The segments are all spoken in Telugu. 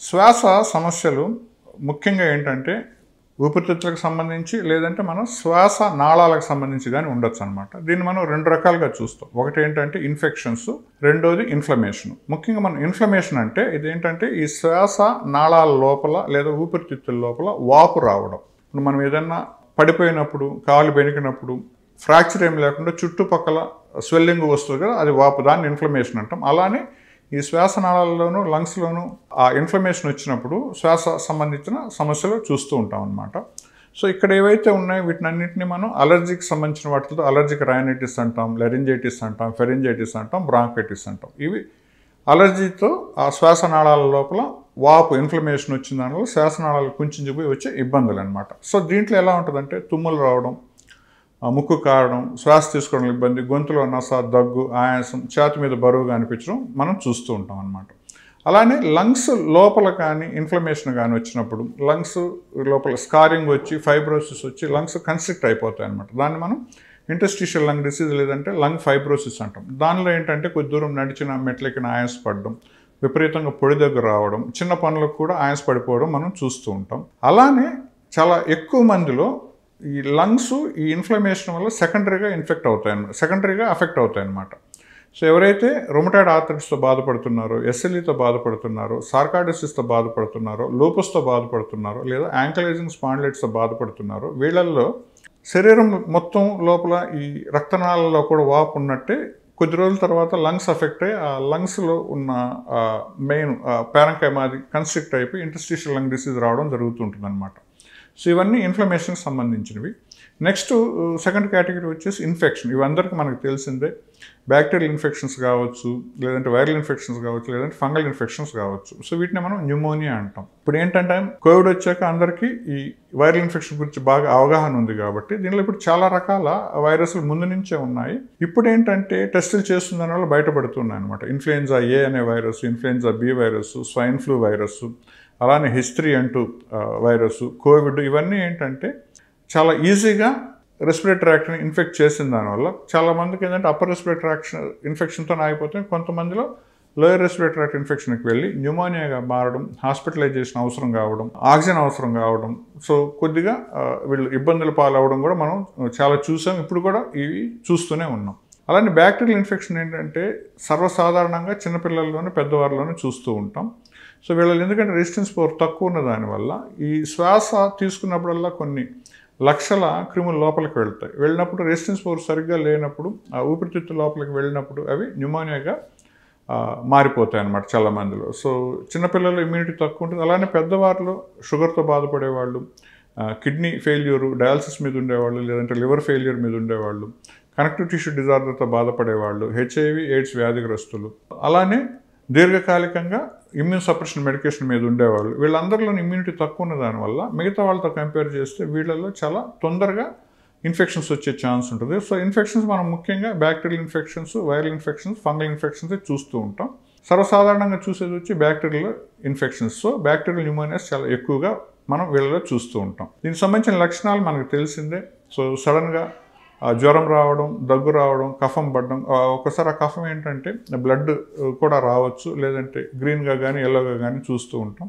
శ్వాస సమస్యలు ముఖ్యంగా ఏంటంటే ఊపిరితిత్తులకు సంబంధించి లేదంటే మనం శ్వాస నాళాలకు సంబంధించి కానీ ఉండొచ్చు అనమాట. దీన్ని మనం రెండు రకాలుగా చూస్తాం. ఒకటి ఏంటంటే ఇన్ఫెక్షన్స్, రెండోది ఇన్ఫ్లమేషన్. ముఖ్యంగా మనం ఇన్ఫ్లమేషన్ అంటే ఇదేంటంటే ఈ శ్వాస నాళాల లోపల లేదా ఊపిరితిత్తుల లోపల వాపు రావడం. ఇప్పుడు మనం ఏదన్నా పడిపోయినప్పుడు, కాలు బెనికినప్పుడు ఫ్రాక్చర్ ఏం లేకుండా చుట్టుపక్కల స్వెల్లింగ్ వస్తుంది కదా, అది వాపు, దాన్ని ఇన్ఫ్లమేషన్ అంటాం. అలానే ఈ శ్వాసనాళాల్లోనూ లంగ్స్లోనూ ఆ ఇన్ఫ్లమేషన్ వచ్చినప్పుడు శ్వాస సంబంధించిన సమస్యలు చూస్తూ ఉంటాం అన్నమాట. సో ఇక్కడ ఏవైతే ఉన్నాయో వీటినన్నింటినీ మనం అలర్జీకి సంబంధించిన వాటితో అలర్జిక్ రైనైటిస్ అంటాం, లెరింజైటిస్ అంటాం, ఫెరింజైటిస్ అంటాం, బ్రాంకైటిస్ అంటాం. ఇవి అలర్జీతో ఆ శ్వాసనాళాల లోపల వాపు ఇన్ఫ్లమేషన్ వచ్చిన దానివల్ల శ్వాసనాళాలు కుంచించిపోయి వచ్చే ఇబ్బందులు అనమాట. సో దీంట్లో ఎలా ఉంటుందంటే తుమ్ములు రావడం, ముక్కు కారడం, శ్వాస తీసుకోవడం ఇబ్బంది, గొంతులో నస, దగ్గు, ఆయాసం, ఛాతి మీద బరువుగా అనిపించడం మనం చూస్తూ ఉంటాం అన్నమాట. అలానే లంగ్స్ లోపల కానీ ఇన్ఫ్లమేషన్ కానీ వచ్చినప్పుడు లంగ్స్ లోపల స్కారింగ్ వచ్చి ఫైబ్రోసిస్ వచ్చి లంగ్స్ కన్స్ట్రిక్ట్ అయిపోతాయి అన్నమాట. దాన్ని మనం ఇంటర్స్టిషియల్ లంగ్ డిసీజ్ లేదంటే లంగ్ ఫైబ్రోసిస్ అంటాం. దానిలో ఏంటంటే కొద్ది దూరం నడిచిన మెట్లెక్కిన ఆయాసపడడం, విపరీతంగా పొడి దగ్గర రావడం, చిన్న పనులకు కూడా ఆయాసపడిపోవడం మనం చూస్తూ ఉంటాం. అలానే చాలా ఎక్కువ మందిలో ఈ లంగ్స్ ఈ ఇన్ఫ్లమేషన్ వల్ల సెకండరీగా అఫెక్ట్ అవుతాయి అన్నమాట. సో ఎవరైతే రొమటాయిడ్ ఆర్థరైటిస్తో బాధపడుతున్నారో, ఎస్ఎల్ఈతో బాధపడుతున్నారో, సార్కాయిడోసిస్తో బాధపడుతున్నారో, లూపస్తో బాధపడుతున్నారో, లేదా యాంకలైజింగ్ స్పాండిలైటిస్తో బాధపడుతున్నారో, వీళ్ళల్లో శరీరం మొత్తం లోపల ఈ రక్తనాళాల్లో కూడా వాపు ఉన్నట్టే కొద్ది రోజుల తర్వాత లంగ్స్ అఫెక్ట్ అయ్యి ఆ లంగ్స్లో ఉన్న మెయిన్ పారెంకైమాది కన్స్ట్రిక్ట్ అయిపోయి ఇంటర్స్టిషియల్ లంగ్ డిసీజ్ రావడం జరుగుతుంటుంది అనమాట. సో ఇవన్నీ ఇన్ఫ్లమేషన్కి సంబంధించినవి. నెక్స్ట్ సెకండ్ కేటగిరీ వచ్చేసి ఇన్ఫెక్షన్. ఇవందరికీ మనకు తెలిసిందే. బ్యాక్టీరియల్ ఇన్ఫెక్షన్స్ కావచ్చు, లేదంటే వైరల్ ఇన్ఫెక్షన్స్ కావచ్చు, లేదంటే ఫంగల్ ఇన్ఫెక్షన్స్ కావచ్చు. సో వీటిని మనం న్యూమోనియా అంటాం. ఇప్పుడు ఏంటంటే కోవిడ్ వచ్చాక అందరికీ ఈ వైరల్ ఇన్ఫెక్షన్ గురించి బాగా అవగాహన ఉంది కాబట్టి దీనిలో ఇప్పుడు చాలా రకాల వైరస్లు ముందు నుంచే ఉన్నాయి. ఇప్పుడు ఏంటంటే టెస్టులు చేస్తున్న దానివల్ల బయటపడుతున్నాయి అనమాట. ఇన్ఫ్లుయెన్జా ఏ అనే virus, influenza B virus, swine flu virus, అలానే H3N2 వైరస్, కోవిడ్, ఇవన్నీ ఏంటంటే చాలా ఈజీగా రెస్పిరేటరీ ట్రాక్ట్ని ఇన్ఫెక్ట్ చేసిన దానివల్ల చాలామందికి ఏంటంటే అప్పర్ రెస్పిరేటరీ ట్రాక్ట్ ఇన్ఫెక్షన్తో ఆగిపోతే కొంతమందిలో లోయర్ రెస్పిరేటరీ ట్రాక్ట్ ఇన్ఫెక్షన్కి వెళ్ళి న్యూమోనియాగా మారడం, హాస్పిటలైజేషన్ అవసరం కావడం, ఆక్సిజన్ అవసరం కావడం, సో కొద్దిగా వీళ్ళు ఇబ్బందుల పాలవడం కూడా మనం చాలా చూసాం, ఇప్పుడు కూడా ఇవి చూస్తూనే ఉన్నాం. అలానే బ్యాక్టీరియల్ ఇన్ఫెక్షన్ ఏంటంటే సర్వసాధారణంగా చిన్నపిల్లల్లోనే పెద్దవారిలోనే చూస్తూ ఉంటాం. సో వీళ్ళు ఎందుకంటే రెసిస్టెన్స్ పవర్ తక్కువ ఉన్న దానివల్ల ఈ శ్వాస తీసుకున్నప్పుడల్లా కొన్ని లక్షల క్రిములు లోపలికి వెళ్తాయి. వెళ్ళినప్పుడు రెసిస్టెన్స్ పవర్ సరిగ్గా లేనప్పుడు ఆ ఊపిరితిత్తు లోపలికి వెళ్ళినప్పుడు అవి న్యూమోనియాగా మారిపోతాయి అన్నమాట చాలామందిలో. సో చిన్నపిల్లలు ఇమ్యూనిటీ తక్కువ ఉంటుంది. అలానే పెద్దవారిలో షుగర్తో బాధపడేవాళ్ళు, కిడ్నీ ఫెయిల్యూరు, డయాలసిస్ మీద ఉండేవాళ్ళు, లేదంటే లివర్ ఫెయిల్యూర్ మీద ఉండేవాళ్ళు, కనెక్టివ్ టిష్యూ డిజార్డర్తో బాధపడేవాళ్ళు, HIV ఎయిడ్స్ వ్యాధిగ్రస్తులు, అలానే దీర్ఘకాలికంగా ఇమ్యూన్ సప్రెషన్ మెడికేషన్ మీద ఉండేవాళ్ళు, వీళ్ళందరిలో ఇమ్యూనిటీ తక్కువ ఉన్న దానివల్ల మిగతా వాళ్ళతో కంపేర్ చేస్తే వీళ్ళల్లో చాలా తొందరగా ఇన్ఫెక్షన్స్ వచ్చే ఛాన్స్ ఉంటుంది. సో ఇన్ఫెక్షన్స్ మనం ముఖ్యంగా bacterial infections, viral infections, fungal infections చూస్తూ ఉంటాం. సర్వసాధారణంగా చూసేది వచ్చి bacterial infections. So bacterial pneumonias చాలా ఎక్కువగా మనం వీళ్ళలో చూస్తూ ఉంటాం. దీనికి సంబంధించిన లక్షణాలు మనకు తెలిసిందే. సో సడన్గా జ్వరం రావడం, దగ్గు రావడం, కఫం పడడం, ఒకసారి ఆ కఫం ఏంటంటే బ్లడ్ కూడా రావచ్చు, లేదంటే గ్రీన్గా కానీ ఎల్లోగా కానీ చూస్తూ ఉంటాం.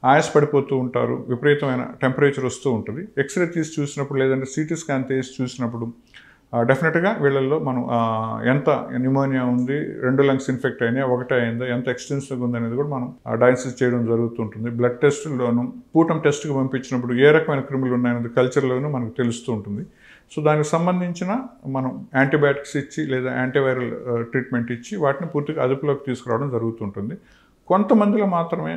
ఆయాసపడిపోతూ ఉంటారు, విపరీతమైన టెంపరేచర్ వస్తూ ఉంటుంది. ఎక్స్రే తీసి చూసినప్పుడు లేదంటే సిటీ స్కాన్ తీసి చూసినప్పుడు డెఫినెట్గా వీళ్ళల్లో మనం ఎంత న్యూమోనియా ఉంది, 2 లంగ్స్ ఇన్ఫెక్ట్ అయినాయి, ఒకటే అయిందా, ఎంత ఎక్స్టెన్సివ్గా ఉంది అనేది కూడా మనం డయాగ్నోసిస్ చేయడం జరుగుతుంటుంది. బ్లడ్ టెస్ట్లోను పూటం టెస్ట్కి పంపించినప్పుడు ఏ రకమైన క్రిములు ఉన్నాయనేది కల్చర్లోనూ మనకు తెలుస్తూ ఉంటుంది. సో దానికి సంబంధించిన మనం యాంటీబయాటిక్స్ ఇచ్చి లేదా యాంటీవైరల్ ట్రీట్మెంట్ ఇచ్చి వాటిని పూర్తిగా అదుపులోకి తీసుకురావడం జరుగుతుంటుంది. కొంతమందిలో మాత్రమే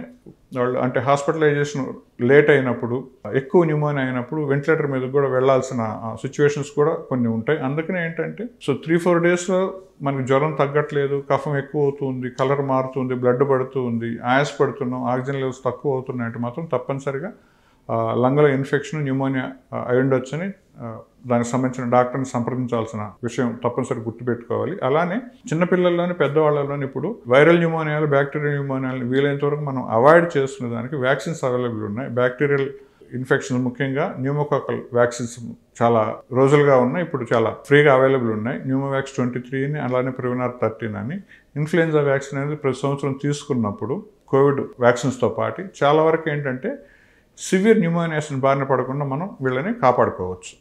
వాళ్ళు అంటే హాస్పిటలైజేషన్ లేట్ అయినప్పుడు, ఎక్కువ న్యూమోనియా అయినప్పుడు వెంటిలేటర్ మీద కూడా వెళ్లాల్సిన సిచ్యువేషన్స్ కూడా కొన్ని ఉంటాయి. అందుకనే ఏంటంటే సో 3-4 డేస్లో మనకు జ్వరం తగ్గట్లేదు, కఫం ఎక్కువ అవుతుంది, కలర్ మారుతుంది, బ్లడ్ పడుతూ ఉంది, ఆయాస పడుతున్నాం, ఆక్సిజన్ లెవెల్స్ తక్కువ అవుతున్నాయంటే మాత్రం తప్పనిసరిగా లంగ్లో ఇన్ఫెక్షన్, న్యూమోనియా అయి ఉండొచ్చని దానికి సంబంధించిన డాక్టర్ని సంప్రదించాల్సిన విషయం తప్పనిసరిగా గుర్తుపెట్టుకోవాలి. అలానే చిన్నపిల్లల్లోని పెద్దవాళ్ళలోని ఇప్పుడు వైరల్ న్యూమోనియాలు, బ్యాక్టీరియల్ న్యూమోనియాలు వీలైనంత వరకు మనం అవాయిడ్ చేసుకునే దానికి వ్యాక్సిన్స్ అవైలబుల్ ఉన్నాయి. బ్యాక్టీరియల్ ఇన్ఫెక్షన్స్ ముఖ్యంగా న్యూమోకాకల్ వ్యాక్సిన్స్ చాలా రోజులుగా ఉన్నాయి, ఇప్పుడు చాలా ఫ్రీగా అవైలబుల్ ఉన్నాయి. న్యూమోవాక్స్ 23 అలానే ప్రివినార్ 13 అని. ఇన్ఫ్లుయెన్జా వ్యాక్సిన్ అనేది ప్రతి సంవత్సరం తీసుకున్నప్పుడు కోవిడ్ వ్యాక్సిన్స్తో పాటు చాలా వరకు ఏంటంటే సివియర్ న్యూమోనియాస్ని బారిన పడకుండా మనం వీళ్ళని కాపాడుకోవచ్చు.